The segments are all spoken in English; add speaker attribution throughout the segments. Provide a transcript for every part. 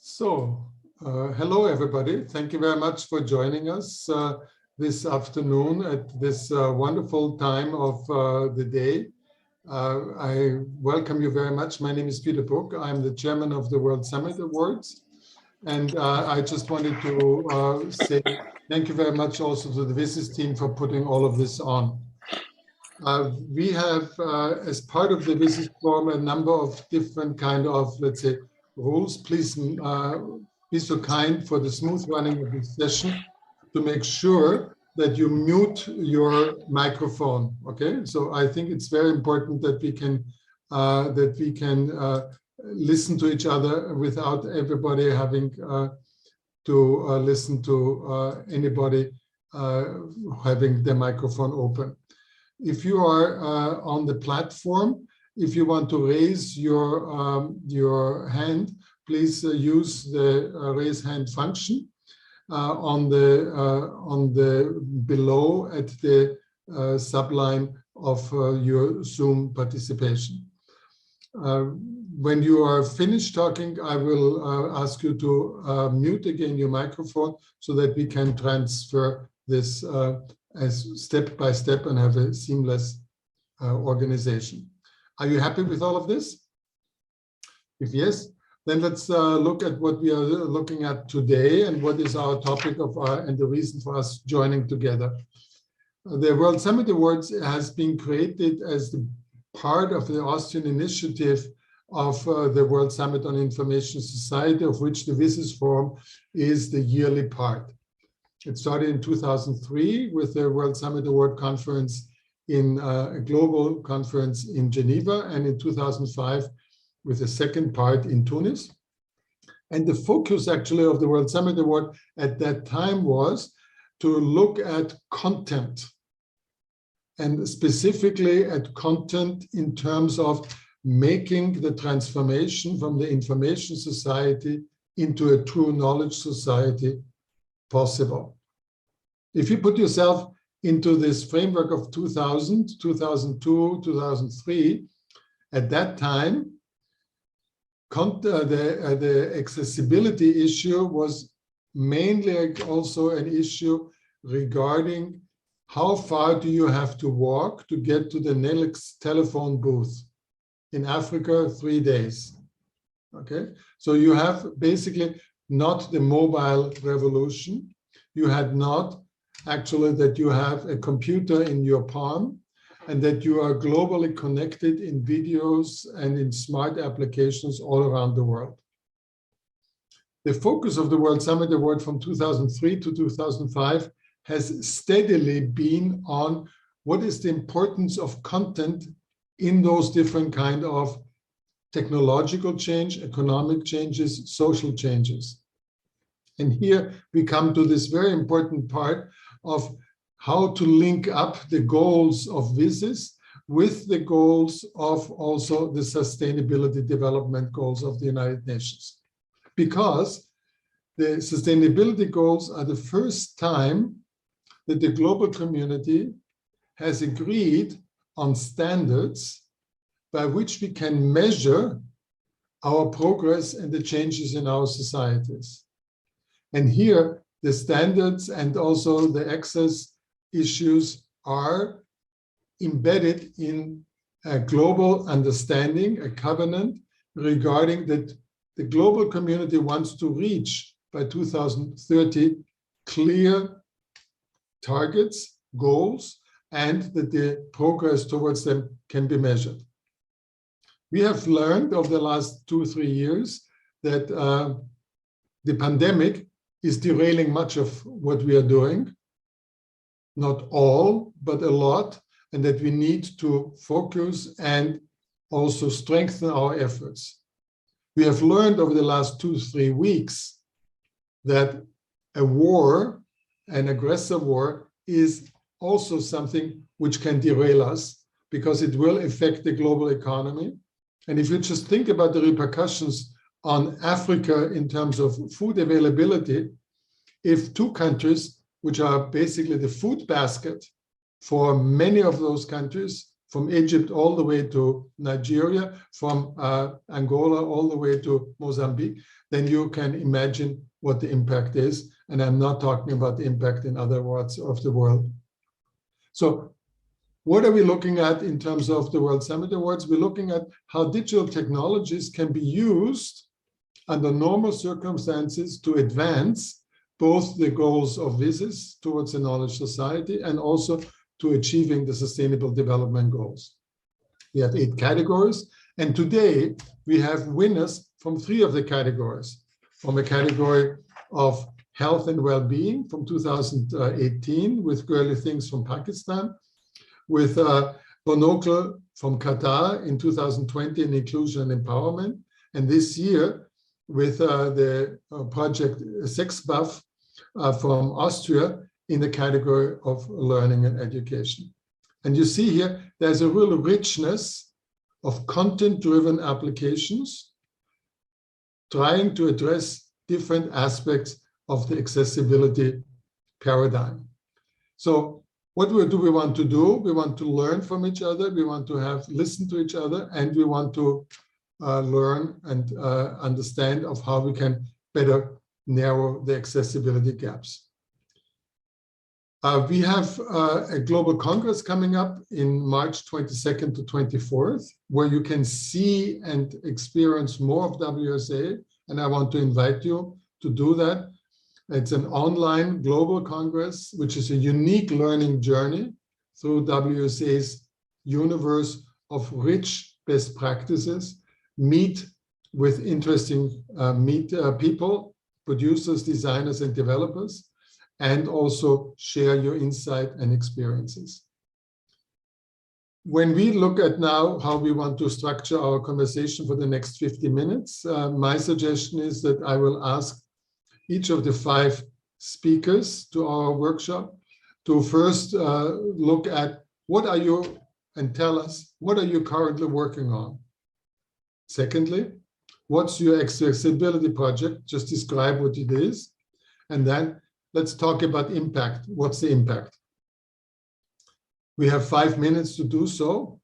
Speaker 1: Hello everybody. Thank you very much for joining us this afternoon at this wonderful time of the day. I welcome you very much. My name is Peter Brook. I'm the chairman of the World Summit Awards. And I just wanted to say thank you very much also to the WSIS team for putting all of this on. We have, as part of the WSIS forum, a number of different kind of, let's say, rules. Please be so kind for the smooth running of this session to make sure that you mute your microphone. Okay, so I think it's very important that we can listen to each other without everybody having to listen to anybody having their microphone open. If you are on the platform, if you want to raise your hand, please use the raise hand function on the below at the subline of your Zoom participation. When you are finished talking, I will ask you to mute again your microphone so that we can transfer this as step by step and have a seamless organization. Are you happy with all of this? If yes, then let's look at what we are looking at today and what is our topic of and the reason for us joining together. The World Summit Awards has been created as the part of the Austrian initiative of the World Summit on Information Society, of which the WSIS Forum is the yearly part. It started in 2003 with the World Summit Award Conference in a global conference in Geneva, and in 2005 with the second part in Tunis. And the focus actually of the World Summit Award at that time was to look at content, and specifically at content in terms of making the transformation from the information society into a true knowledge society possible. If you put yourself into this framework of 2000, 2002, 2003, at that time, the accessibility issue was mainly also an issue regarding how far do you have to walk to get to the next telephone booth. In Africa, 3 days. Okay, so you have basically not the mobile revolution. You had not actually that you have a computer in your palm and that you are globally connected in videos and in smart applications all around the world. The focus of the World Summit Award from 2003 to 2005 has steadily been on what is the importance of content in those different kind of technological change, economic changes, social changes. And here we come to this very important part of how to link up the goals of WSIS with the goals of also the sustainability development goals of the United Nations. Because the sustainability goals are the first time that the global community has agreed on standards by which we can measure our progress and the changes in our societies. And here, the standards and also the access issues are embedded in a global understanding, a covenant regarding that the global community wants to reach by 2030 clear targets, goals, and that the progress towards them can be measured. We have learned over the last 2 or 3 years that the pandemic is derailing much of what we are doing, not all, but a lot, and that we need to focus and also strengthen our efforts. We have learned over the last 2 or 3 weeks that a war, an aggressive war, is also something which can derail us because it will affect the global economy. And if you just think about the repercussions on Africa in terms of food availability, if 2 countries, which are basically the food basket for many of those countries, from Egypt all the way to Nigeria, from Angola all the way to Mozambique, then you can imagine what the impact is. And I'm not talking about the impact in other parts of the world. So what are we looking at in terms of the World Summit Awards? We're looking at how digital technologies can be used under normal circumstances to advance both the goals of WSIS towards a knowledge society and also to achieving the Sustainable Development Goals. We have 8 categories, and today we have winners from 3 of the categories. From a category of health and well-being from 2018 with Girlythings from Pakistan, with Bonocle from Qatar in 2020 in inclusion and empowerment, and this year with the project SexBuff from Austria in the category of learning and education. And you see here, there's a real richness of content-driven applications trying to address different aspects of the accessibility paradigm. So what do we want to do? We want to learn from each other, we want to listen to each other, and we want to learn and understand of how we can better narrow the accessibility gaps. We have a global congress coming up in March 22nd to 24th, where you can see and experience more of WSA, and I want to invite you to do that. It's an online global congress, which is a unique learning journey through WSA's universe of rich best practices. Meet with interesting people, producers, designers, and developers, and also share your insight and experiences. When we look at now how we want to structure our conversation for the next 50 minutes, my suggestion is that I will ask each of the 5 speakers to our workshop to first look at what are you, and tell us, what are you currently working on? Secondly, what's your accessibility project? Just describe what it is. And then let's talk about impact. What's the impact? We have 5 minutes to do so.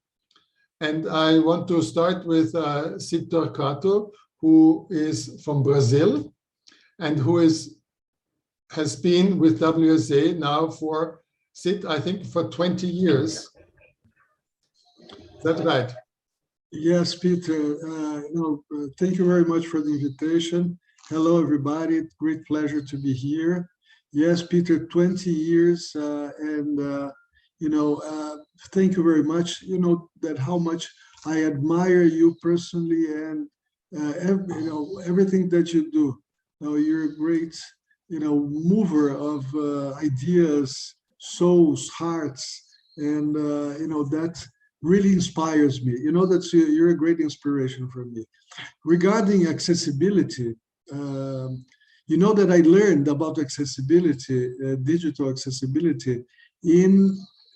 Speaker 1: And I want to start with Sid Torquato, who is from Brazil and who has been with WSA now for, Sid, I think for 20 years. Is that right?
Speaker 2: Yes, Peter. Thank you very much for the invitation. Hello, everybody. Great pleasure to be here. Yes, Peter, 20 years, thank you very much. You know that how much I admire you personally and everything that you do. You're a great, mover of ideas, souls, hearts, and that really inspires me. You know that you're a great inspiration for me. Regarding accessibility, you know that I learned about accessibility, digital accessibility, in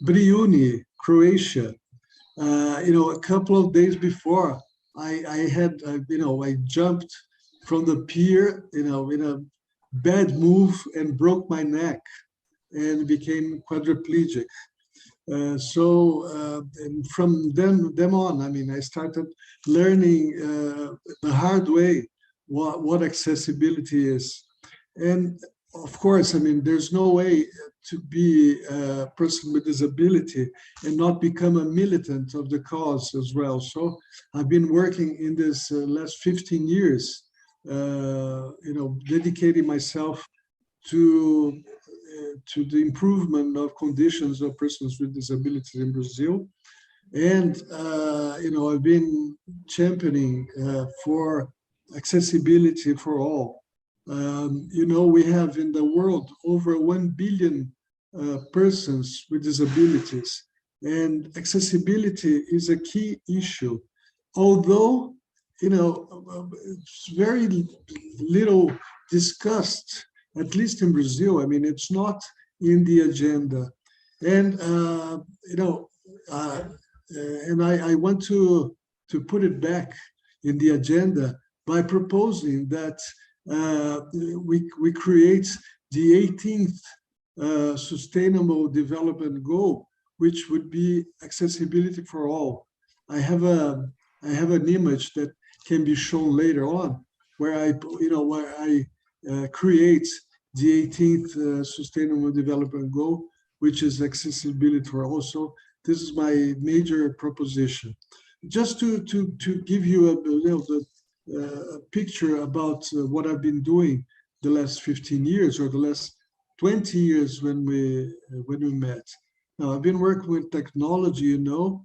Speaker 2: Brijuni, Croatia. A couple of days before, I had, I jumped from the pier, in a bad move and broke my neck and became quadriplegic. And from them on, I started learning the hard way what accessibility is. And of course, there's no way to be a person with disability and not become a militant of the cause as well. So I've been working in this last 15 years, dedicating myself to the improvement of conditions of persons with disabilities in Brazil. And, I've been championing for accessibility for all. We have in the world over 1 billion persons with disabilities, and accessibility is a key issue. Although, it's very little discussed, at least in Brazil. It's not in the agenda. And, and I want to put it back in the agenda by proposing that we create the 18th Sustainable Development Goal, which would be accessibility for all. I have an image that can be shown later on, where I create the 18th Sustainable Development Goal, which is accessibility for all. So this is my major proposition. Just to give you a picture about what I've been doing the last 15 years or the last 20 years when we met. Now, I've been working with technology, you know.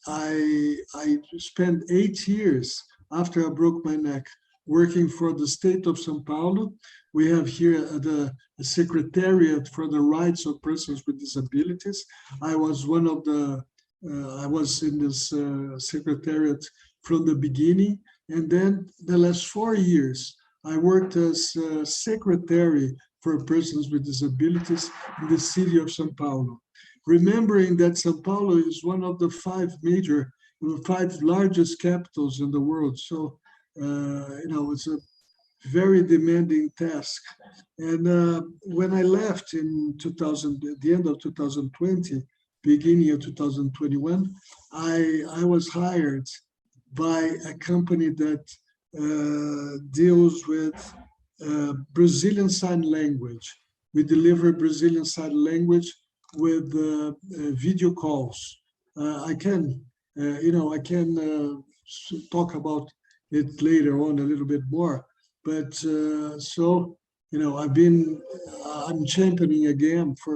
Speaker 2: I spent 8 years after I broke my neck working for the state of São Paulo. We have here the Secretariat for the Rights of Persons with Disabilities. I was one of the, I was in this Secretariat from the beginning. And then the last 4 years, I worked as Secretary for Persons with Disabilities in the city of São Paulo. Remembering that São Paulo is one of the 5 largest capitals in the world. So, it's a very demanding task. And when I left in 2000, at the end of 2020, beginning of 2021, I was hired by a company that deals with Brazilian Sign Language. We deliver Brazilian Sign Language with video calls. I can talk about it later on a little bit more. But I'm championing again for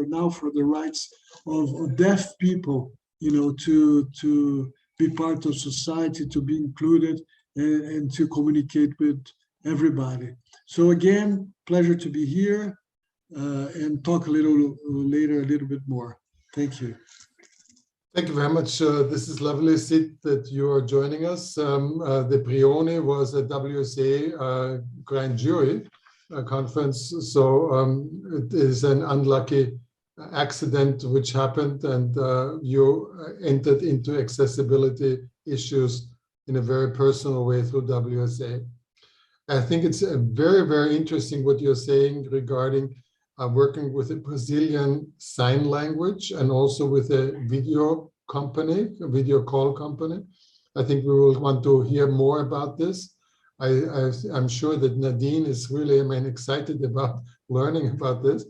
Speaker 2: the rights of deaf people, to be part of society, to be included, and to communicate with everybody. So again, pleasure to be here and talk a little bit more. Thank you.
Speaker 1: Thank you very much. This is lovely, Sid, that you are joining us. The Brioni was a WSA grand jury conference, so it is an unlucky accident which happened, and you entered into accessibility issues in a very personal way through WSA. I think it's very, very interesting what you're saying regarding working with a Brazilian sign language and also with a video company, a video call company. I think we will want to hear more about this. I'm sure that Nadine is really, excited about learning about this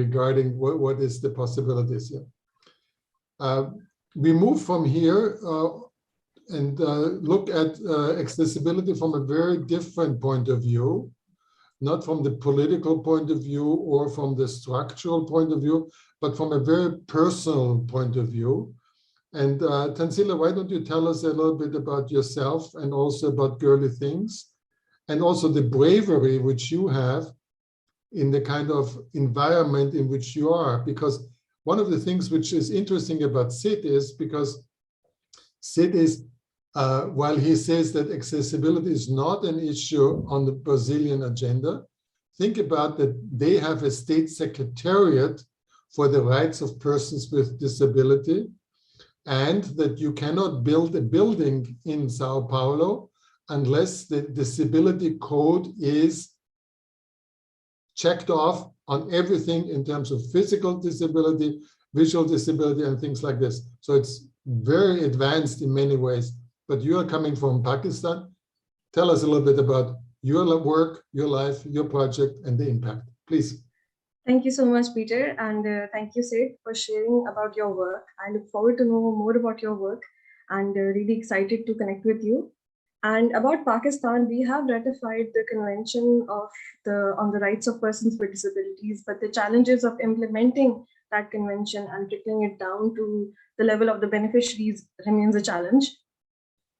Speaker 1: regarding what is the possibilities here. We move from here and look at accessibility from a very different point of view, not from the political point of view or from the structural point of view, but from a very personal point of view. And Tanzila, why don't you tell us a little bit about yourself and also about Girlythings, and also the bravery which you have in the kind of environment in which you are? Because one of the things which is interesting about Sid is because Sid is, while he says that accessibility is not an issue on the Brazilian agenda, think about that they have a state secretariat for the rights of persons with disability, and that you cannot build a building in Sao Paulo unless the disability code is checked off on everything in terms of physical disability, visual disability, and things like this. So it's very advanced in many ways. But you are coming from Pakistan. Tell us a little bit about your work, your life, your project, and the impact, please.
Speaker 3: Thank you so much, Peter, and thank you, Sid, for sharing about your work. I look forward to know more about your work and really excited to connect with you. And about Pakistan, we have ratified the Convention on the Rights of Persons with Disabilities, but the challenges of implementing that convention and trickling it down to the level of the beneficiaries remains a challenge.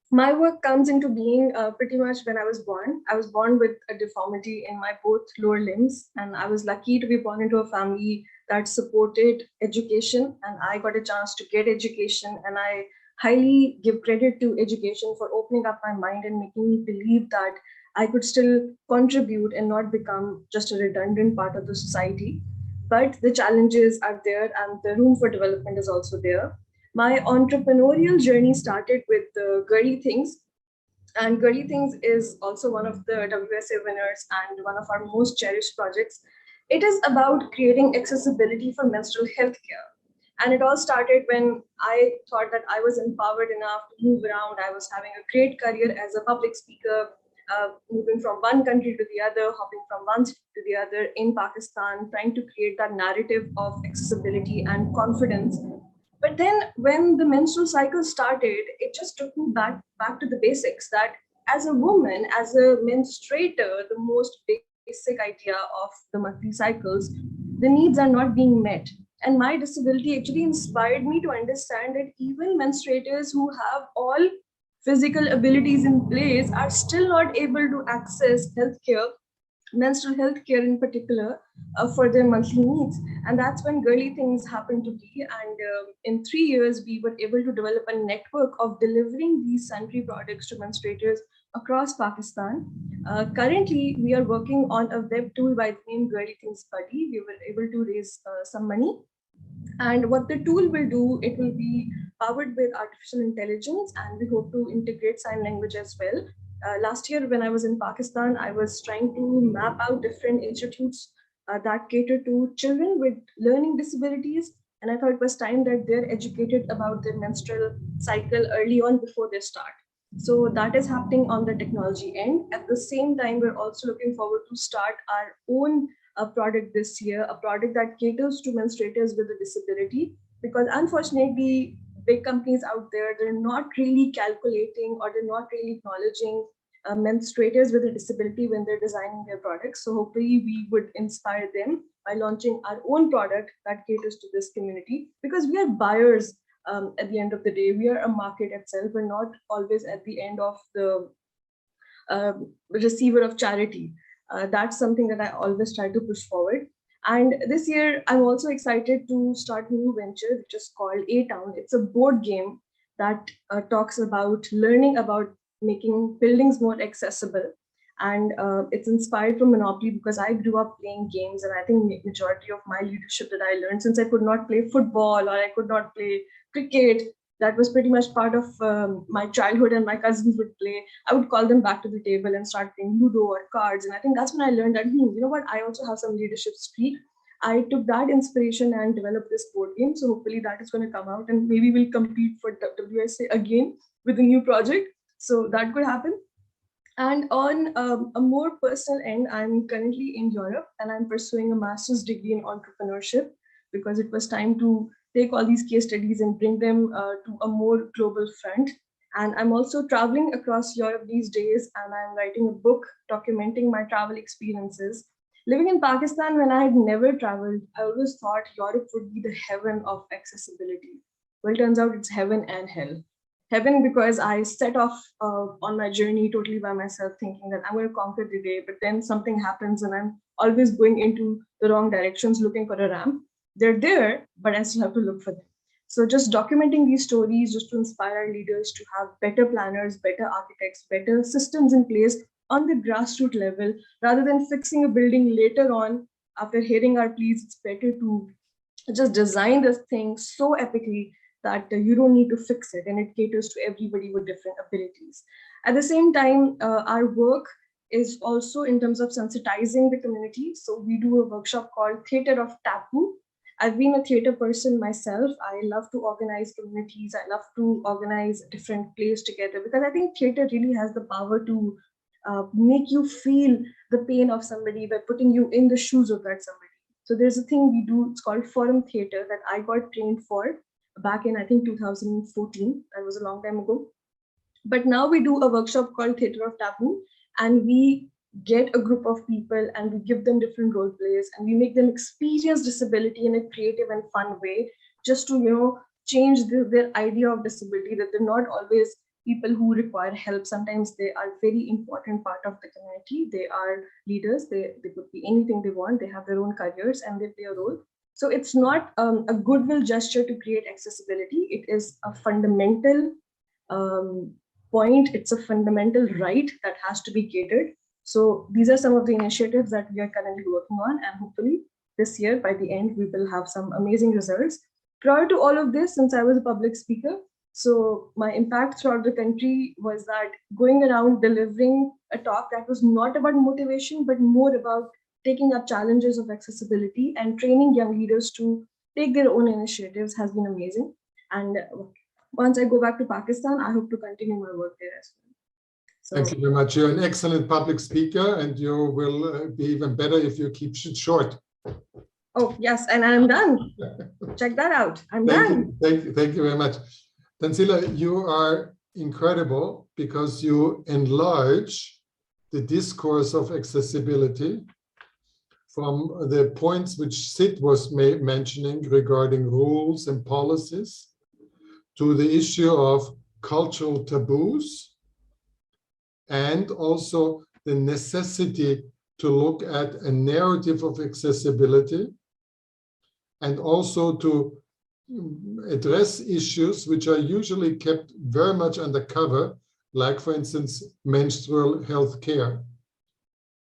Speaker 3: My work comes into being pretty much when I was born. I was born with a deformity in my both lower limbs, and I was lucky to be born into a family that supported education, and I got a chance to get education, and I highly give credit to education for opening up my mind and making me believe that I could still contribute and not become just a redundant part of the society. But the challenges are there, and the room for development is also there. My entrepreneurial journey started with Girlythings, and Girlythings is also one of the WSA winners and one of our most cherished projects. It is about creating accessibility for menstrual health care. And it all started when I thought that I was empowered enough to move around. I was having a great career as a public speaker, moving from one country to the other, hopping from one city to the other in Pakistan, trying to create that narrative of accessibility and confidence. But then when the menstrual cycle started, it just took me back to the basics, that as a woman, as a menstruator, the most basic idea of the monthly cycles, the needs are not being met. And my disability actually inspired me to understand that even menstruators who have all physical abilities in place are still not able to access healthcare, menstrual health care in particular, for their monthly needs. And that's when Girlythings happened to be. And in 3 years, we were able to develop a network of delivering these sanitary products to menstruators across Pakistan. Currently, we are working on a web tool by the name Girlythings Buddy. We were able to raise some money. And what the tool will do, it will be powered with artificial intelligence, and we hope to integrate sign language as well. Last year, when I was in Pakistan, I was trying to map out different institutes that cater to children with learning disabilities. And I thought it was time that they're educated about their menstrual cycle early on before they start. So that is happening on the technology end. At the same time, we're also looking forward to start our own product this year, a product that caters to menstruators with a disability, because unfortunately, big companies out there, they're not really calculating or they're not really acknowledging menstruators with a disability when they're designing their products. So hopefully we would inspire them by launching our own product that caters to this community, because we are buyers at the end of the day. We are a market itself. We're not always at the end of the receiver of charity. That's something that I always try to push forward. And this year, I'm also excited to start a new venture, which is called A-Town. It's a board game that talks about learning about making buildings more accessible. And it's inspired from Monopoly, because I grew up playing games, and I think majority of my leadership that I learned, since I could not play football or I could not play cricket, that was pretty much part of my childhood, and my cousins would play. I would call them back to the table and start playing Ludo or cards. And I think that's when I learned that, you know what, I also have some leadership streak. I took that inspiration and developed this board game. So hopefully that is going to come out, and maybe we'll compete for WSA again with a new project. So that could happen. And on a more personal end, I'm currently in Europe, and I'm pursuing a master's degree in entrepreneurship, because it was time to take all these case studies and bring them to a more global front. And I'm also traveling across Europe these days, and I'm writing a book documenting my travel experiences. Living in Pakistan, when I had never traveled, I always thought Europe would be the heaven of accessibility. Well, it turns out it's heaven and hell. Heaven, because I set off on my journey totally by myself, thinking that I'm going to conquer the day, but then something happens and I'm always going into the wrong directions, looking for a ramp. They're there, but I still have to look for them. So just documenting these stories, just to inspire our leaders to have better planners, better architects, better systems in place on the grassroots level, rather than fixing a building later on after hearing our pleas. It's better to just design this thing so epically that you don't need to fix it, and it caters to everybody with different abilities. At the same time, our work is also in terms of sensitizing the community. So we do a workshop called Theater of Taboo. I've been a theater person myself. I love to organize communities. I love to organize different plays together, because I think theater really has the power to make you feel the pain of somebody by putting you in the shoes of that somebody. So there's a thing we do, it's called forum theater, that I got trained for back in, I think, 2014. That was a long time ago. But now we do a workshop called Theater of Taboo, and we get a group of people and we give them different role plays, and we make them experience disability in a creative and fun way, just to, change their idea of disability, that they're not always people who require help. Sometimes they are very important part of the community. They are leaders. They could be anything they want. They have their own careers and they play a role. So it's not a goodwill gesture to create accessibility. It is a fundamental point. It's a fundamental right that has to be catered. So these are some of the initiatives that we are currently working on, and hopefully this year, by the end, we will have some amazing results. Prior to all of this, since I was a public speaker, so my impact throughout the country was that going around delivering a talk that was not about motivation, but more about taking up challenges of accessibility and training young leaders to take their own initiatives has been amazing. And once I go back to Pakistan, I hope to continue my work there as well.
Speaker 1: Thank you very much. You're an excellent public speaker, and you will be even better if you keep it short.
Speaker 3: Oh, yes, and I'm done. Check that out. I'm done.
Speaker 1: Thank you very much. Tanzila, you are incredible because you enlarge the discourse of accessibility from the points which Sid was mentioning regarding rules and policies to the issue of cultural taboos, and also the necessity to look at a narrative of accessibility, and also to address issues which are usually kept very much undercover, like, for instance, menstrual health care.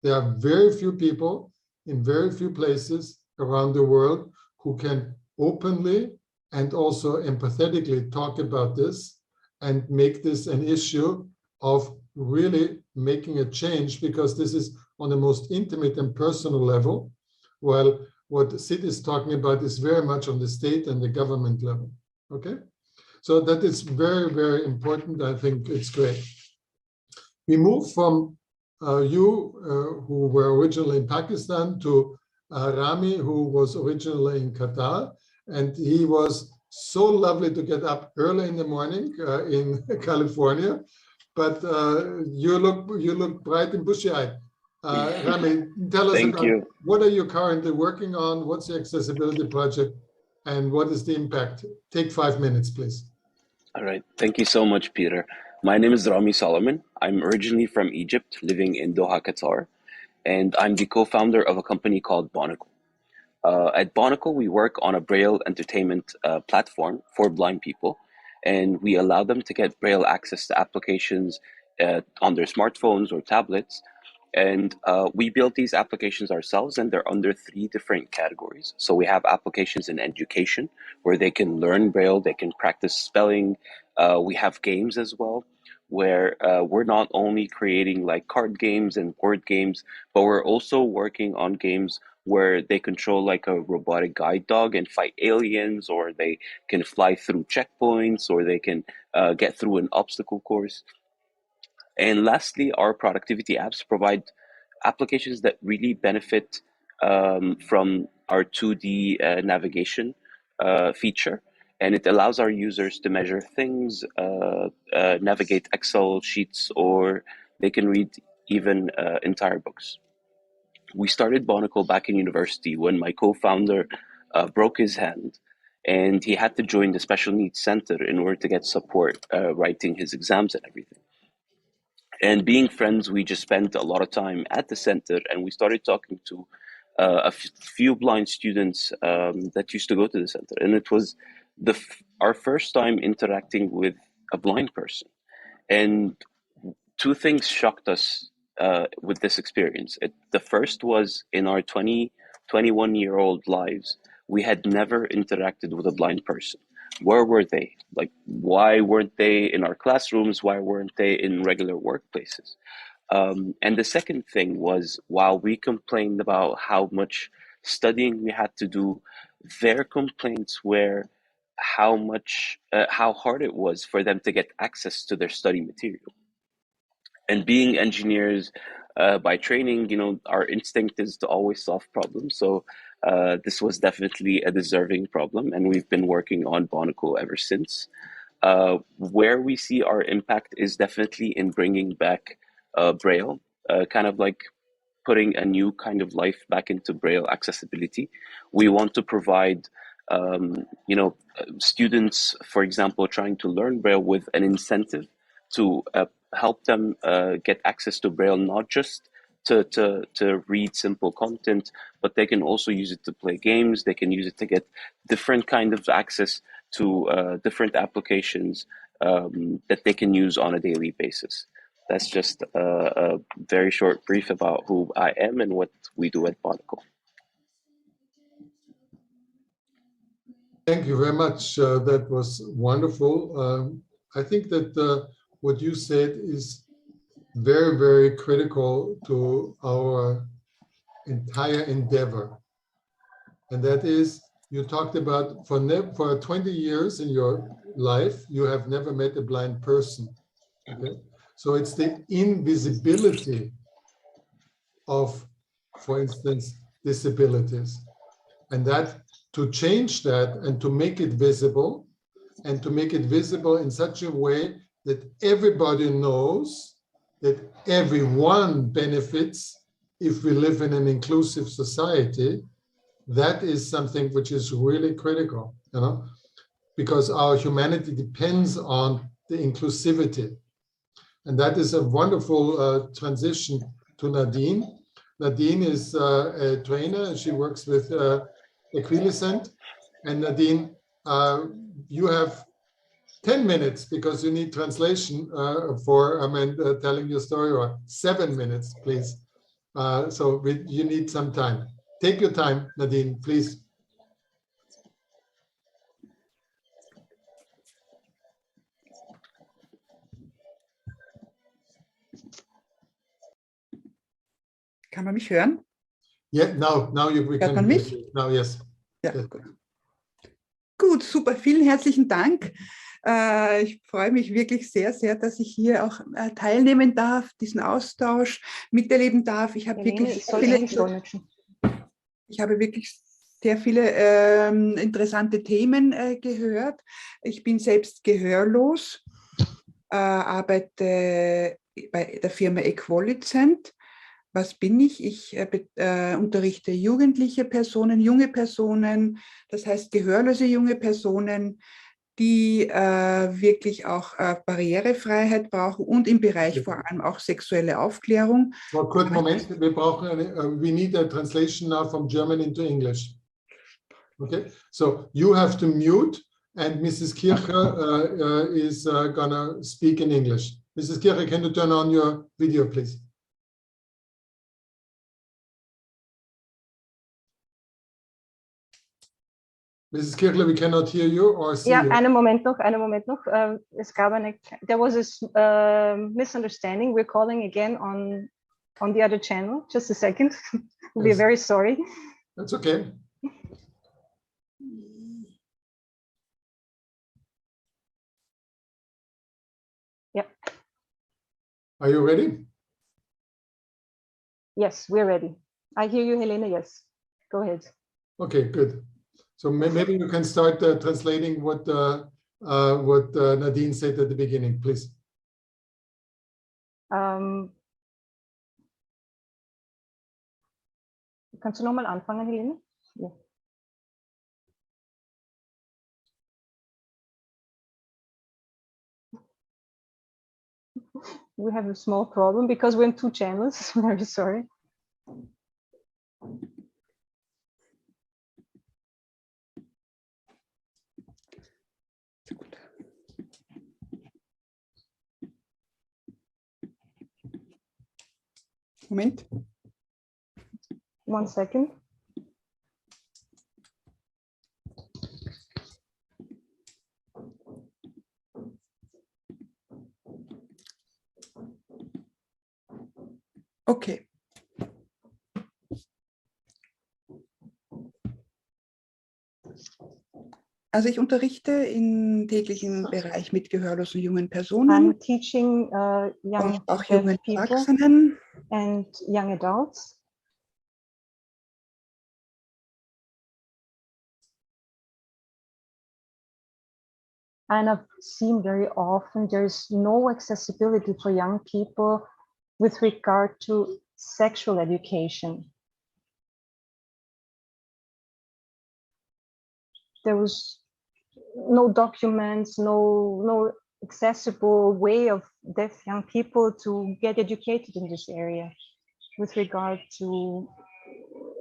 Speaker 1: There are very few people in very few places around the world who can openly and also empathetically talk about this and make this an issue of really making a change, because this is on the most intimate and personal level, while what Sid is talking about is very much on the state and the government level. Okay, so that is very, very important. I think it's great. We move from you, who were originally in Pakistan, to Ramy, who was originally in Qatar, and he was so lovely to get up early in the morning in California. But you look bright and bushy-eyed. Ramy, tell us about what are you currently working on? What's the accessibility project, and what is the impact? Take 5 minutes, please.
Speaker 4: All right. Thank you so much, Peter. My name is Ramy Soliman. I'm originally from Egypt, living in Doha, Qatar, and I'm the co-founder of a company called Bonocle. At Bonocle, we work on a Braille entertainment platform for blind people, and we allow them to get Braille access to applications on their smartphones or tablets. And we built these applications ourselves, and they're under 3 different categories. So we have applications in education, where they can learn Braille, they can practice spelling. We have games as well, where we're not only creating like card games and board games, but we're also working on games where they control like a robotic guide dog and fight aliens, or they can fly through checkpoints, or they can get through an obstacle course. And lastly, our productivity apps provide applications that really benefit from our 2D navigation feature. And it allows our users to measure things, navigate Excel sheets, or they can read even entire books. We started Bonocle back in university when my co-founder broke his hand, and he had to join the special needs center in order to get support writing his exams and everything. And being friends, we just spent a lot of time at the center, and we started talking to a few blind students that used to go to the center. And it was our first time interacting with a blind person. And 2 things shocked us with this experience. The first was, in our 21-year-old lives, we had never interacted with a blind person. Where were they? Like, why weren't they in our classrooms? Why weren't they in regular workplaces? And the second thing was, while we complained about how much studying we had to do, their complaints were how hard it was for them to get access to their study material. And being engineers by training, our instinct is to always solve problems. So this was definitely a deserving problem, and we've been working on Bonocle ever since. Where we see our impact is definitely in bringing back Braille, kind of like putting a new kind of life back into Braille accessibility. We want to provide students, for example, trying to learn Braille with an incentive to help them get access to Braille, not just to read simple content, but they can also use it to play games. They can use it to get different kind of access to different applications that they can use on a daily basis. That's just a very short brief about who I am and what we do at Bonocle.
Speaker 1: Thank you very much. That was wonderful. I think that what you said is very, very critical to our entire endeavor. And that is you talked about for 20 years in your life, you have never met a blind person. Okay, so it's the invisibility of, for instance, disabilities, and that to change that and to make it visible, and to make it visible in such a way that everybody knows that everyone benefits if we live in an inclusive society. That is something which is really critical, you know, because our humanity depends on the inclusivity. And that is a wonderful transition to Nadine. Nadine is a trainer. She works with Equilicent. And Nadine, you have 10 minutes because you need translation for telling your story, or 7 minutes, please. So you need some time. Take your time, Nadine, please.
Speaker 5: Kann man mich hören?
Speaker 1: Yeah, now we
Speaker 5: Hört
Speaker 1: can
Speaker 5: man
Speaker 1: hear
Speaker 5: mich?
Speaker 1: you. Now, yes.
Speaker 5: Ja,
Speaker 1: Yes.
Speaker 5: gut. Gut, super, vielen herzlichen Dank. Ich freue mich wirklich sehr, sehr, dass ich hier auch teilnehmen darf, diesen Austausch miterleben darf. Ich habe wirklich sehr viele interessante Themen gehört. Ich bin selbst gehörlos, arbeite bei der Firma Equilicent. Was bin ich? Ich unterrichte jugendliche Personen, junge Personen, das heißt gehörlose junge Personen, die wirklich auch Barrierefreiheit brauchen und im Bereich vor allem auch sexuelle Aufklärung.
Speaker 1: So, kurz Moment, wir brauchen we need a translation now from German into English. Okay, so you have to mute, and Mrs. Kircher is gonna speak in English. Mrs. Kircher, can you turn on your video, please? Mrs. Kirchler, we cannot hear you or see you.
Speaker 6: Einen Moment noch. Es gab there was a misunderstanding. We're calling again on the other channel. Just a second. We're very sorry.
Speaker 1: That's okay.
Speaker 6: Yeah.
Speaker 1: Are you ready?
Speaker 6: Yes, we're ready. I hear you, Helena. Yes, go ahead.
Speaker 1: Okay, good. So maybe you can start translating what Nadine said at the beginning, please.
Speaker 6: Kannst du noch mal anfangen, Helena? Ja. We have a small problem because we're in 2 channels. Very sorry.
Speaker 5: Moment.
Speaker 6: 1 second.
Speaker 5: Okay. Also ich unterrichte im täglichen Bereich mit gehörlosen jungen Personen.
Speaker 6: I'm teaching young
Speaker 5: auch jungen
Speaker 6: people
Speaker 5: Erwachsenen
Speaker 6: and young adults. And I've seen very often there's no accessibility for young people with regard to sexual education. There was no documents, no accessible way of deaf young people to get educated in this area with regard to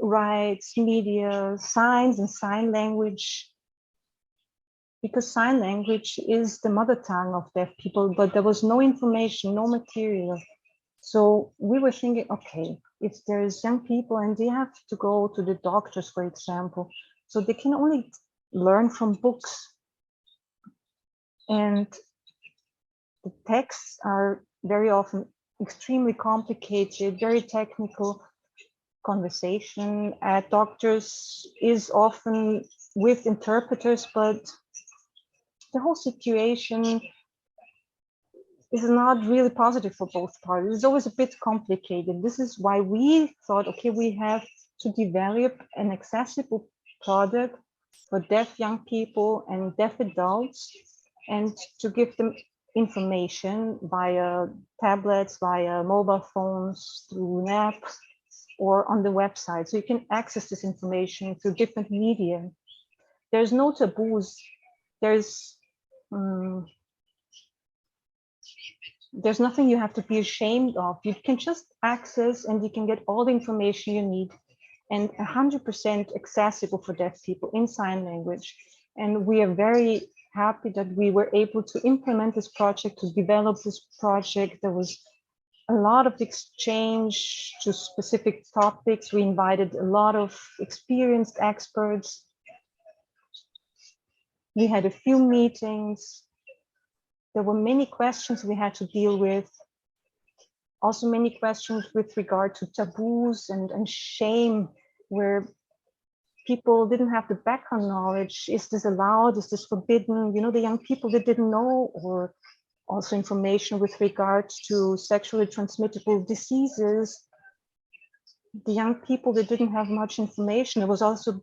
Speaker 6: rights, media, signs and sign language. Because sign language is the mother tongue of deaf people, but there was no information, no material. So we were thinking, okay, if there's young people and they have to go to the doctors, for example, so they can only learn from books. And the texts are very often extremely complicated, very technical. Conversation at doctors is often with interpreters, but the whole situation is not really positive for both parties. It's always a bit complicated. This is why we thought, okay, we have to develop an accessible product for deaf young people and deaf adults, and to give them information via tablets, via mobile phones, through an app, or on the website. So you can access this information through different media. There's no taboos. There's nothing you have to be ashamed of. You can just access and you can get all the information you need, and 100% accessible for deaf people in sign language. And we are very happy that we were able to implement this project, to develop this project. There was a lot of exchange to specific topics. We invited a lot of experienced experts. We had a few meetings. There were many questions we had to deal with. Also many questions with regard to taboos and shame, where people didn't have the background knowledge. Is this allowed? Is this forbidden? You know, the young people that didn't know, or also information with regard to sexually transmittable diseases. The young people that didn't have much information. There was also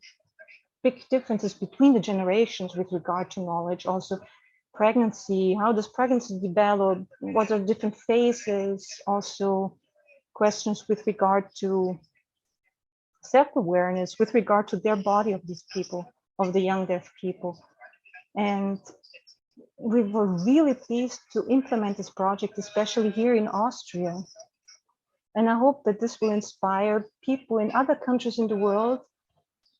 Speaker 6: big differences between the generations with regard to knowledge. Also pregnancy, how does pregnancy develop? What are different phases? Also questions with regard to self-awareness, with regard to their body of these people, of the young deaf people. And we were really pleased to implement this project, especially here in Austria. And I hope that this will inspire people in other countries in the world,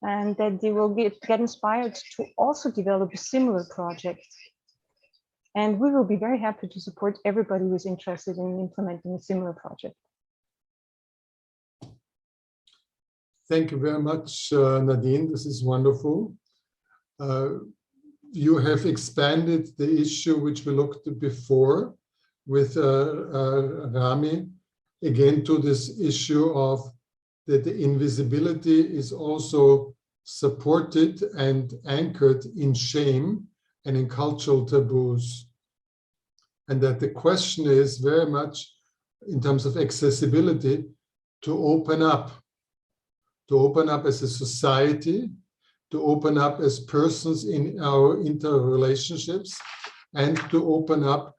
Speaker 6: and that they will get inspired to also develop a similar project. And we will be very happy to support everybody who is interested in implementing a similar project.
Speaker 1: Thank you very much, Nadine. This is wonderful. You have expanded the issue which we looked at before with Ramy, again to this issue of that the invisibility is also supported and anchored in shame and in cultural taboos. And that the question is very much in terms of accessibility to open up as a society, to open up as persons in our interrelationships, and to open up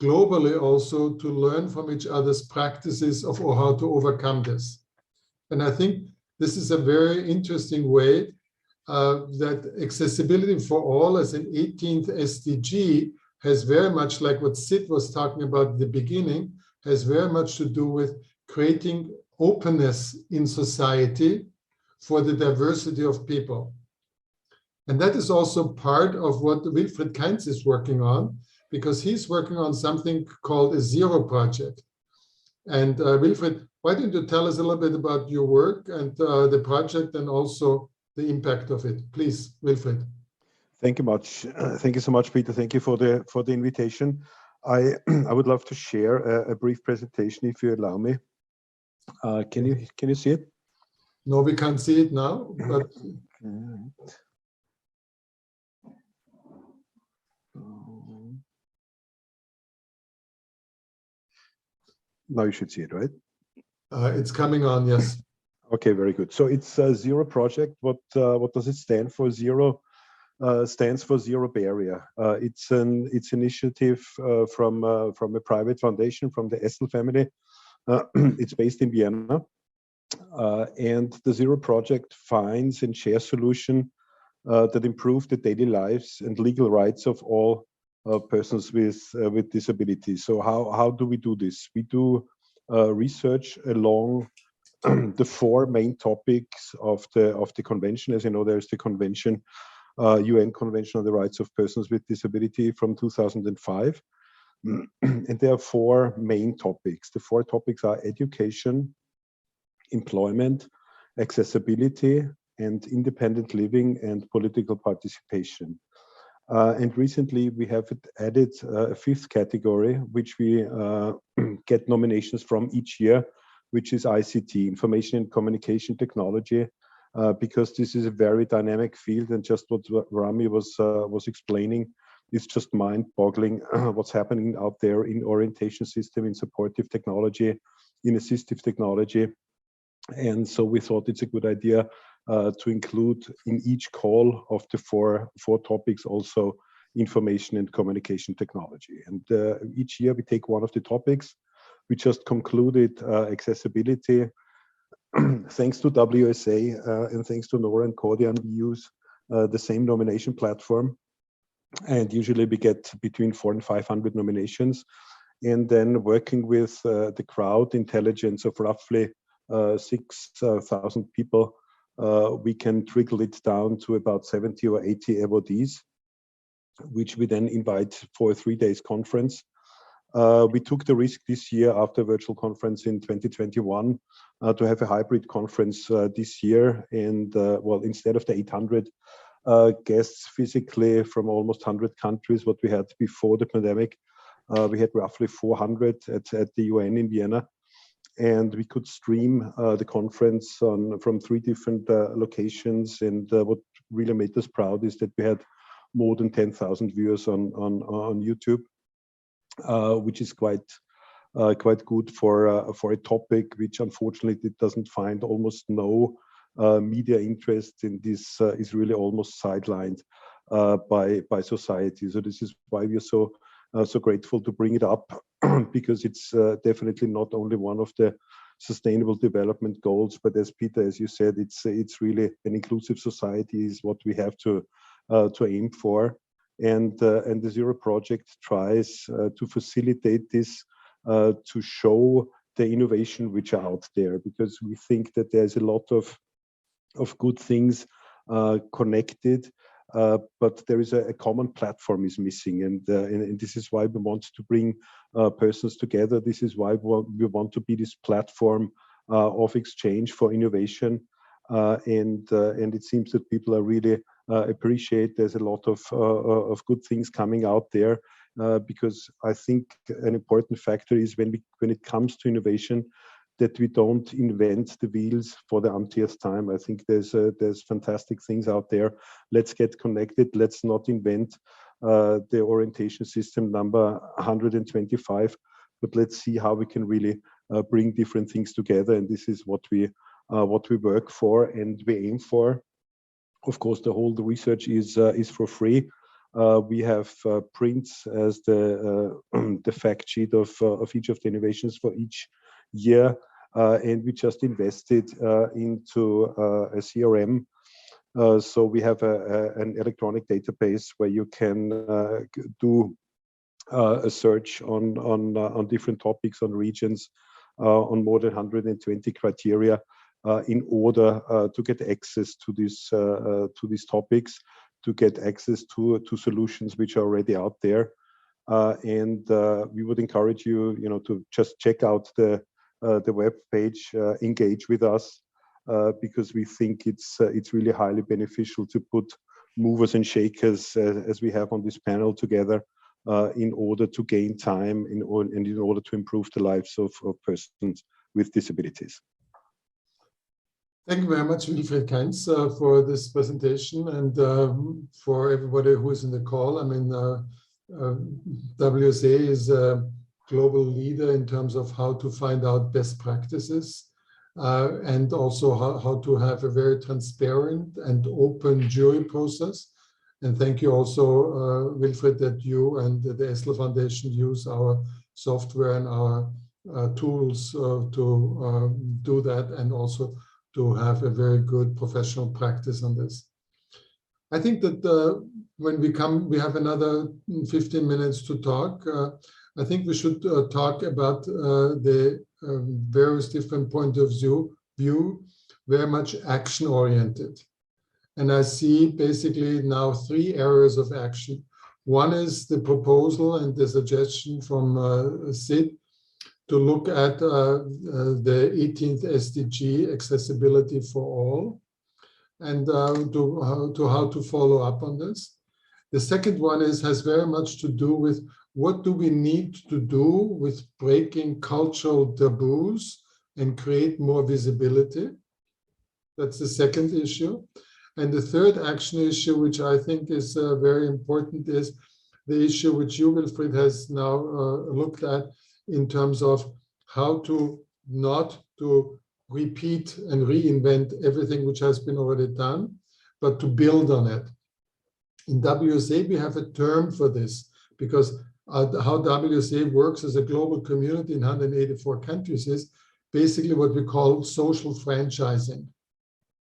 Speaker 1: globally also to learn from each other's practices of how to overcome this. And I think this is a very interesting way that accessibility for all as an 18th SDG has very much, like what Sid was talking about at the beginning, has very much to do with creating openness in society for the diversity of people. And that is also part of what Wilfried Kainz is working on, because he's working on something called a Zero Project. And Wilfried, why don't you tell us a little bit about your work and the project and also the impact of it? Please, Wilfried.
Speaker 7: Thank you much. Thank you so much, Peter. Thank you for the invitation. I would love to share a brief presentation, if you allow me. Can you see it?
Speaker 1: No, we can't see it now, but
Speaker 7: now you should see it, right?
Speaker 1: it's coming on, yes.
Speaker 7: Okay, very good. So it's a Zero Project. What does it stand for? Zero stands for Zero Barrier. It's an initiative from a private foundation, from the Essel family. It's based in Vienna. And the Zero Project finds and shares solutions that improve the daily lives and legal rights of all persons with disabilities. So how do we do this? We do research along the four main topics of the convention. As you know, there's the convention, UN Convention on the Rights of Persons with Disability from 2005. And there are four main topics. The four topics are education, employment, accessibility, and independent living and political participation. And recently we have added a fifth category, which we get nominations from each year, which is ICT, Information and Communication Technology, because this is a very dynamic field, and just what Ramy was explaining, it's just mind-boggling what's happening out there in orientation system, in supportive technology, in assistive technology. And so we thought it's a good idea to include in each call of the four topics also information and communication technology. And each year we take one of the topics. We just concluded accessibility. Thanks to WSA and thanks to Nora and Cordian, we use the same nomination platform. And usually we get between 400 and 500 nominations. And then working with the crowd intelligence of roughly 6,000 people, we can trickle it down to about 70 or 80 awardees, which we then invite for a 3-day conference. We took the risk this year after virtual conference in 2021 to have a hybrid conference this year. And well, instead of the 800 guests physically from almost 100 countries, what we had before the pandemic, we had roughly 400 at the UN in Vienna. And we could stream the conference from 3 different locations. And what really made us proud is that we had more than 10,000 viewers on YouTube, which is quite good for a topic which unfortunately it doesn't find almost no media interest in. This is really almost sidelined by society. So this is why we are so grateful to bring it up, because it's definitely not only one of the sustainable development goals, but as Peter, as you said, it's really an inclusive society is what we have to aim for. And the Zero Project tries to facilitate this, to show the innovation which are out there, because we think that there's a lot of good things connected, but there is a common platform is missing, and this is why we want to bring persons together. This is why we want to be this platform of exchange for innovation, and it seems that people are really appreciate. There's a lot of good things coming out there, because I think an important factor is when it comes to innovation, that we don't invent the wheels for the umpteenth time. I think there's fantastic things out there. Let's get connected. Let's not invent the orientation system number 125, but let's see how we can really bring different things together. And this is what we work for and we aim for. Of course, the whole research is for free. We have prints as the fact sheet of each of the innovations for each year. And we just invested into a CRM. So we have an electronic database where you can do a search on different topics, on regions, on more than 120 criteria in order to get access to these topics, to get access to solutions which are already out there. And we would encourage you, to just check out the web page, engage with us, because we think it's really highly beneficial to put movers and shakers as we have on this panel together in order to gain time and in order to improve the lives of persons with disabilities.
Speaker 1: Thank you very much, Wilfried Kainz, for this presentation, and for everybody who is in the call. I mean, WSA is a global leader in terms of how to find out best practices, and also how to have a very transparent and open jury process. And thank you also, Wilfried, that you and the Essl Foundation use our software and our tools to do that, and also to have a very good professional practice on this. I think that when we have another 15 minutes to talk. I think we should talk about the various different points of view, very much action-oriented. And I see basically now 3 areas of action. One is the proposal and the suggestion from Sid to look at the 18th SDG, accessibility for all, and to how to follow up on this. The second one has very much to do with what do we need to do with breaking cultural taboos and create more visibility. That's the second issue. And the third action issue, which I think is very important, is the issue which you, Wilfried, has now looked at in terms of how to not to repeat and reinvent everything which has been already done, but to build on it. In WSA, we have a term for this, because how WSA works as a global community in 184 countries is basically what we call social franchising.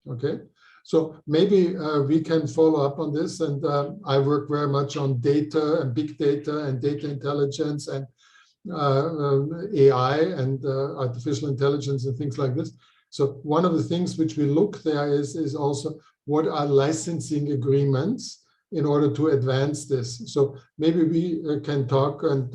Speaker 1: Okay, so maybe we can follow up on this, and I work very much on data and big data and data intelligence and AI and artificial intelligence and things like this. So one of the things which we look there is also what are licensing agreements in order to advance this. So maybe we can talk and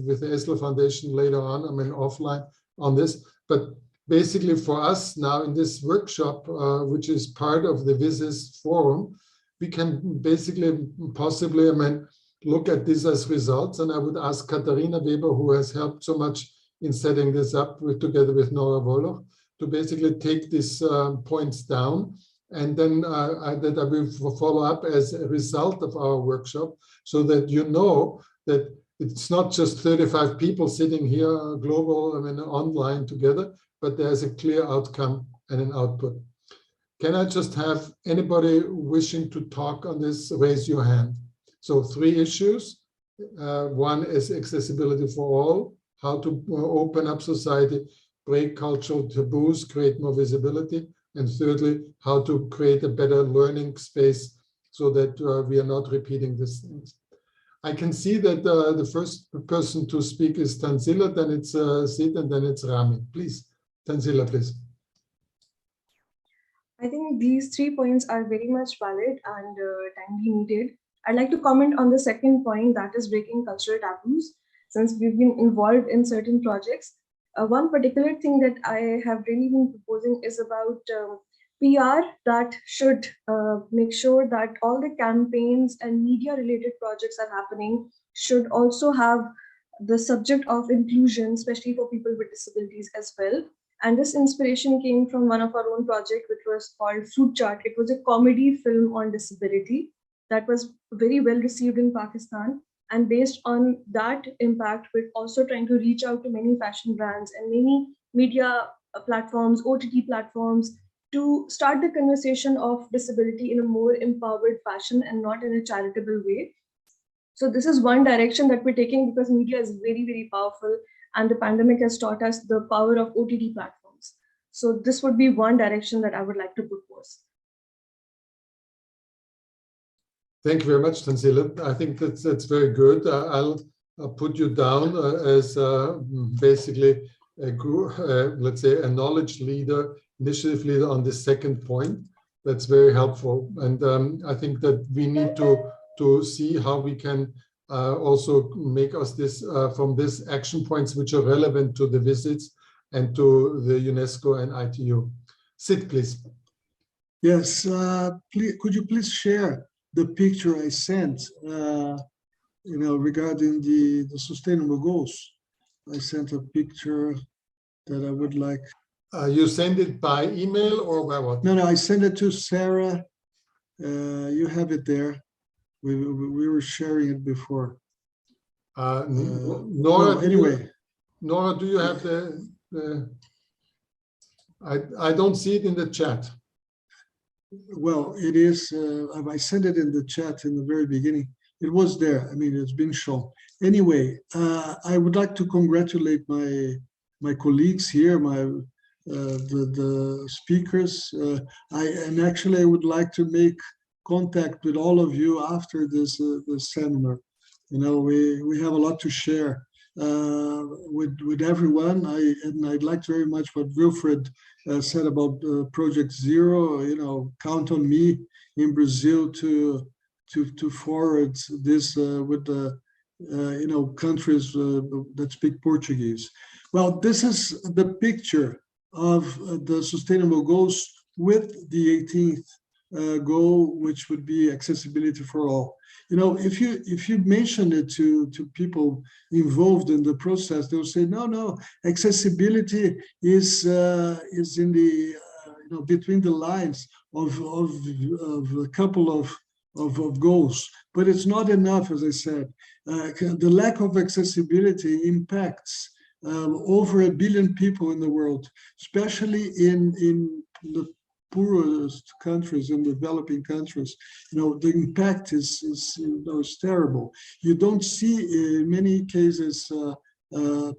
Speaker 1: with the Esler Foundation later on, I mean offline on this, but basically for us now in this workshop, which is part of the WSIS forum, we can basically possibly, I mean, look at this as results. And I would ask Katharina Weber, who has helped so much in setting this up together with Nora Woloch, to basically take these points down. And then that I will follow up as a result of our workshop, so that you know that it's not just 35 people sitting here, global, I mean, online together, but there's a clear outcome and an output. Can I just have anybody wishing to talk on this, raise your hand? So 3 issues. One is accessibility for all, how to open up society, break cultural taboos, create more visibility. And thirdly, how to create a better learning space so that we are not repeating these things. I can see that the first person to speak is Tanzila, then it's Sid, and then it's Ramy. Please, Tanzila, please.
Speaker 3: I think these 3 points are very much valid and timely needed. I'd like to comment on the second point, that is breaking cultural taboos. Since we've been involved in certain projects, one particular thing that I have really been proposing is about PR that should make sure that all the campaigns and media related projects are happening should also have the subject of inclusion, especially for people with disabilities as well. And this inspiration came from one of our own project, which was called Fruit Chart. It was a comedy film on disability that was very well received in Pakistan. And based on that impact, we're also trying to reach out to many fashion brands and many media platforms, OTT platforms, to start the conversation of disability in a more empowered fashion and not in a charitable way. So this is one direction that we're taking, because media is very, very powerful, and the pandemic has taught us the power of OTT platforms. So this would be one direction that I would like to propose.
Speaker 1: Thank you very much, Tanzila. I think that's very good. I'll put you down as basically a group, let's say a knowledge leader, initiative leader on the second point. That's very helpful. And I think that we need to see how we can also make us this from these action points which are relevant to the visits and to the UNESCO and ITU. Sid, please.
Speaker 2: Yes, please, could you please share the picture I sent, regarding the sustainable goals? I sent a picture that I would like.
Speaker 1: You send it by email or by what?
Speaker 2: No, I sent it to Sarah. You have it there. We were sharing it before.
Speaker 1: Nora,
Speaker 2: anyway.
Speaker 1: Nora, do you have the I don't see it in the chat.
Speaker 2: Well, it is, I sent it in the chat in the very beginning. It was there. I mean, it's been shown. Anyway, I would like to congratulate my colleagues here, the speakers. And actually, I would like to make contact with all of you after this seminar. We have a lot to share with everyone. I'd like very much what Wilfried said about Project Zero. Count on me in Brazil to forward this with the countries that speak Portuguese. Well, this is the picture of the sustainable goals with the 18th goal, which would be accessibility for all. If you mention it to people involved in the process, they'll say, no, accessibility is in the between the lines of a couple of goals, but it's not enough, as I said. The lack of accessibility impacts over 1 billion people in the world, especially in the poorest countries and developing countries. The impact is terrible. You don't see in many cases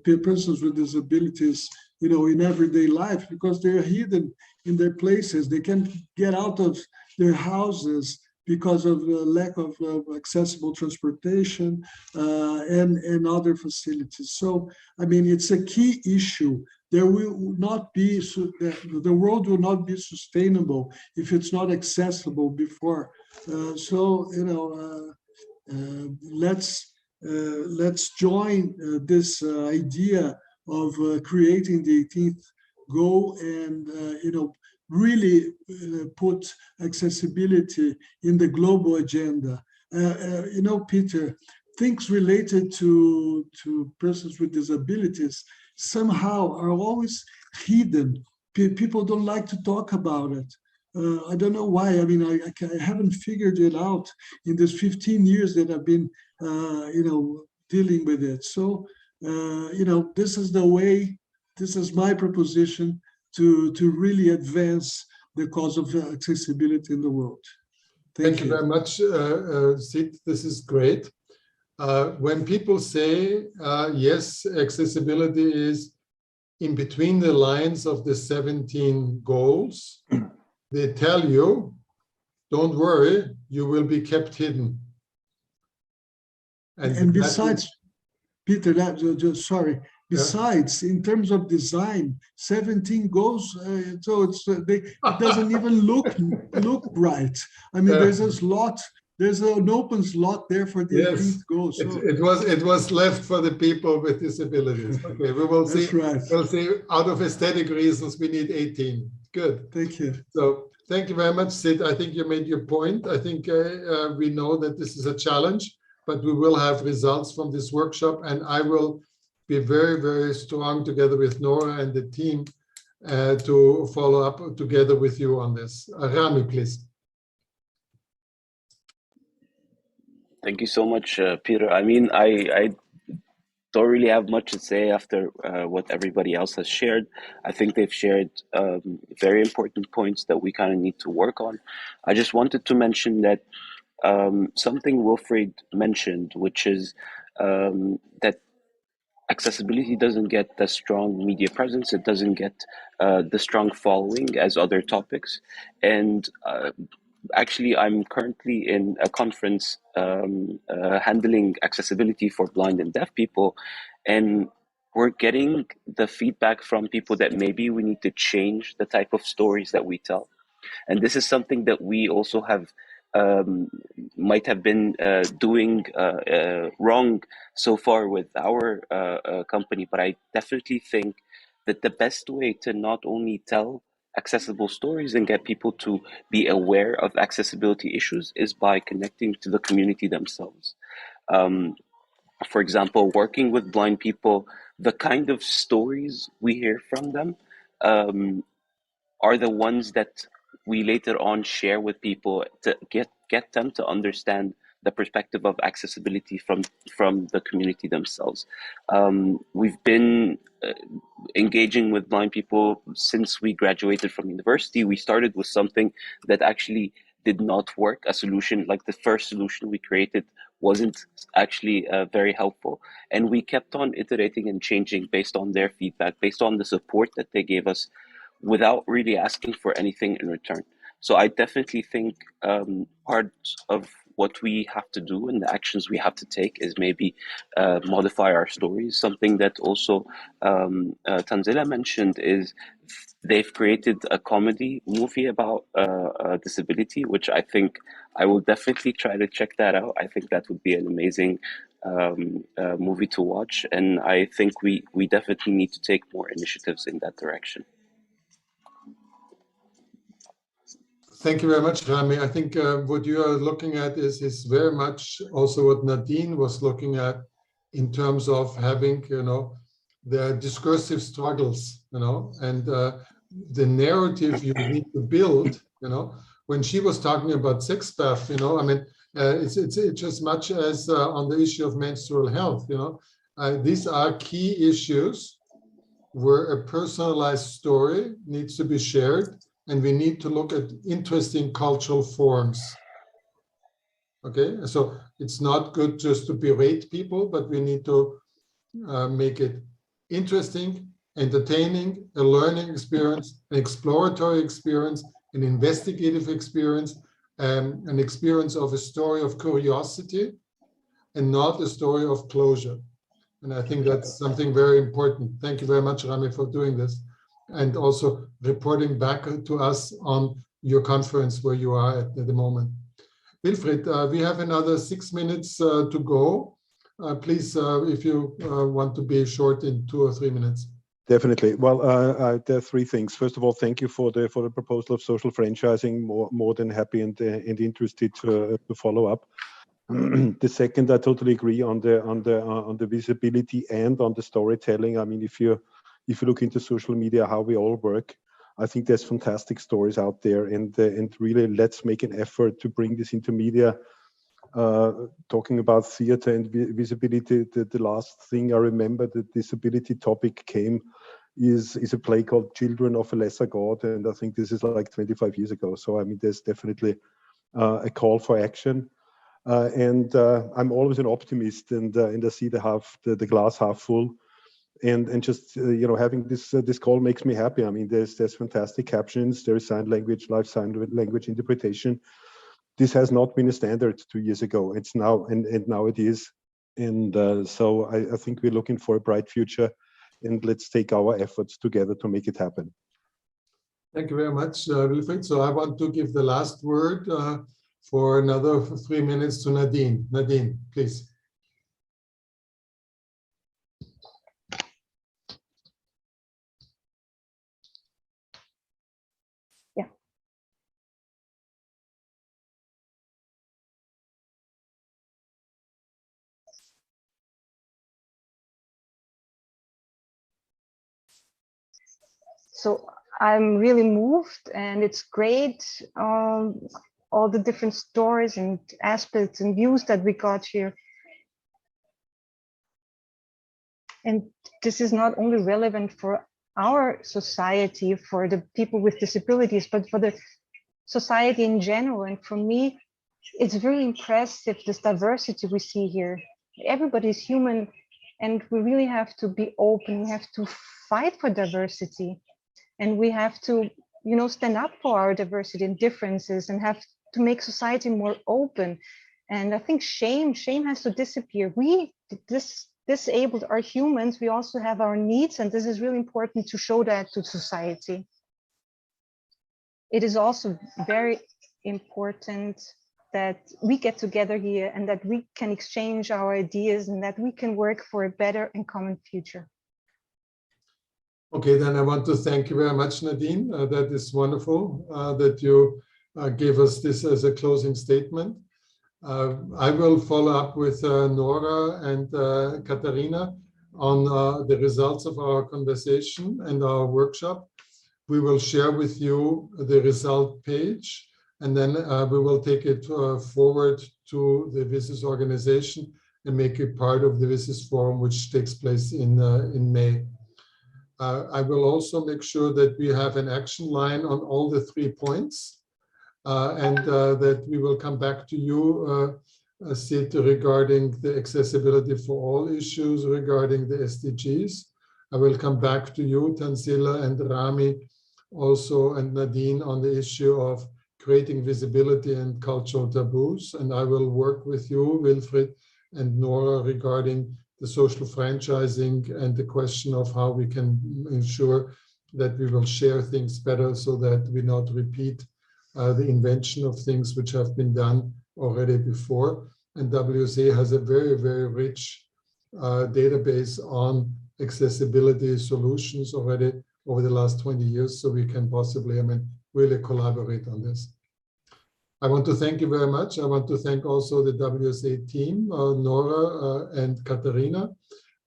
Speaker 2: persons with disabilities, in everyday life, because they're hidden in their places. They can't get out of their houses because of the lack of accessible transportation and other facilities. So, I mean, it's a key issue. There will not be, the world will not be sustainable if it's not accessible before. Let's join this idea of creating the 18th goal and, really put accessibility in the global agenda. Peter, things related to persons with disabilities somehow are always hidden. People don't like to talk about it. I don't know why. I mean, I haven't figured it out in these 15 years that I've been, dealing with it. So, this is the way, this is my proposition to really advance the cause of accessibility in the world.
Speaker 1: Thank you very much, Sid. This is great. When people say, yes, accessibility is in between the lines of the 17 goals, they tell you, don't worry, you will be kept hidden.
Speaker 2: And besides, Peter, besides, in terms of design, 17 goals, so it doesn't even look right. I mean, there's a slot, there's an open slot there for the 18th goal. So.
Speaker 1: It was left for the people with disabilities. Okay, we will see.
Speaker 2: Right.
Speaker 1: We'll see. Out of aesthetic reasons, we need 18. Good.
Speaker 2: Thank you.
Speaker 1: So thank you very much, Sid. I think you made your point. I think we know that this is a challenge, but we will have results from this workshop, and I will be very, very strong together with Nora and the team to follow up together with you on this. Ramy, please.
Speaker 4: Thank you so much, Peter. I mean, I don't really have much to say after what everybody else has shared. I think they've shared very important points that we kind of need to work on. I just wanted to mention that something Wilfried mentioned, which is that accessibility doesn't get the strong media presence. It doesn't get the strong following as other topics. And actually, I'm currently in a conference handling accessibility for blind and deaf people. And we're getting the feedback from people that maybe we need to change the type of stories that we tell. And this is something that we also have might have been doing wrong so far with our company, but I definitely think that the best way to not only tell accessible stories and get people to be aware of accessibility issues is by connecting to the community themselves. For example, working with blind people, the kind of stories we hear from them are the ones that we later on share with people to get them to understand the perspective of accessibility from the community themselves. We've been engaging with blind people since we graduated from university. We started with something that actually did not work. A solution like the first solution we created wasn't actually very helpful. And we kept on iterating and changing based on their feedback, based on the support that they gave us, without really asking for anything in return. So I definitely think part of what we have to do and the actions we have to take is maybe modify our stories. Something that also Tanzila mentioned is they've created a comedy movie about disability, which I think I will definitely try to check that out. I think that would be an amazing movie to watch. And I think we definitely need to take more initiatives in that direction.
Speaker 1: Thank you very much, Ramy. I think what you are looking at is very much also what Nadine was looking at in terms of having, the discursive struggles, and the narrative you need to build, when she was talking about sex bath, I mean, it's as much as on the issue of menstrual health, these are key issues where a personalized story needs to be shared, and we need to look at interesting cultural forms. Okay, so it's not good just to berate people, but we need to make it interesting, entertaining, a learning experience, an exploratory experience, an investigative experience, an experience of a story of curiosity, and not a story of closure. And I think that's something very important. Thank you very much, Ramy, for doing this, and also reporting back to us on your conference where you are at the moment. Wilfried, we have another 6 minutes to go. Please, if you want to be short in 2 or 3 minutes.
Speaker 7: Definitely. Well, there are 3 things. First of all, thank you for the proposal of social franchising. More than happy and interested to follow up. The second, I totally agree on the visibility and on the storytelling. I mean, if you look into social media, how we all work, I think there's fantastic stories out there, and really let's make an effort to bring this into media. Talking about theater and visibility, the last thing I remember the disability topic came is a play called Children of a Lesser God, and I think this is like 25 years ago. So I mean, there's definitely a call for action, and I'm always an optimist, and I see the glass half full, and just having this call makes me happy. I mean, there's fantastic captions, there is sign language, live sign language interpretation. This has not been a standard 2 years ago. It's now, and now it is. And so I think we're looking for a bright future, and let's take our efforts together to make it happen.
Speaker 1: Thank you very much, Wilfried. So I want to give the last word for another 3 minutes to Nadine. Nadine, please.
Speaker 6: So I'm really moved, and it's great, all the different stories and aspects and views that we got here. And this is not only relevant for our society, for the people with disabilities, but for the society in general. And for me, it's very impressive, this diversity we see here. Everybody's human, and we really have to be open. We have to fight for diversity. And we have to, stand up for our diversity and differences, and have to make society more open. And I think shame has to disappear. We, disabled, are humans. We also have our needs, and this is really important to show that to society. It is also very important that we get together here, and that we can exchange our ideas, and that we can work for a better and common future.
Speaker 1: Okay, then I want to thank you very much, Nadine. That is wonderful that you gave us this as a closing statement. I will follow up with Nora and Katharina on the results of our conversation and our workshop. We will share with you the result page, and then we will take it forward to the WSIS organization and make it part of the WSIS forum, which takes place in May. I will also make sure that we have an action line on all the 3 points, and that we will come back to you, Sid, regarding the accessibility for all issues regarding the SDGs. I will come back to you, Tanzila and Ramy, also, and Nadine, on the issue of creating visibility and cultural taboos. And I will work with you, Wilfried and Nora, regarding the social franchising and the question of how we can ensure that we will share things better, so that we not repeat the invention of things which have been done already before. And WSA has a very, very rich database on accessibility solutions already over the last 20 years, so we can possibly, really collaborate on this. I want to thank you very much. I want to thank also the WSA team, Nora and Katharina,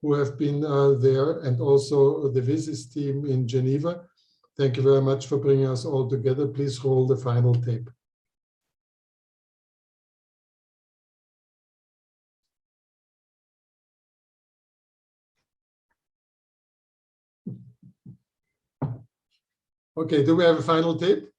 Speaker 1: who have been there, and also the WSIS team in Geneva, Thank you very much for bringing us all together. Please roll the final tape. Okay, do we have a final tape?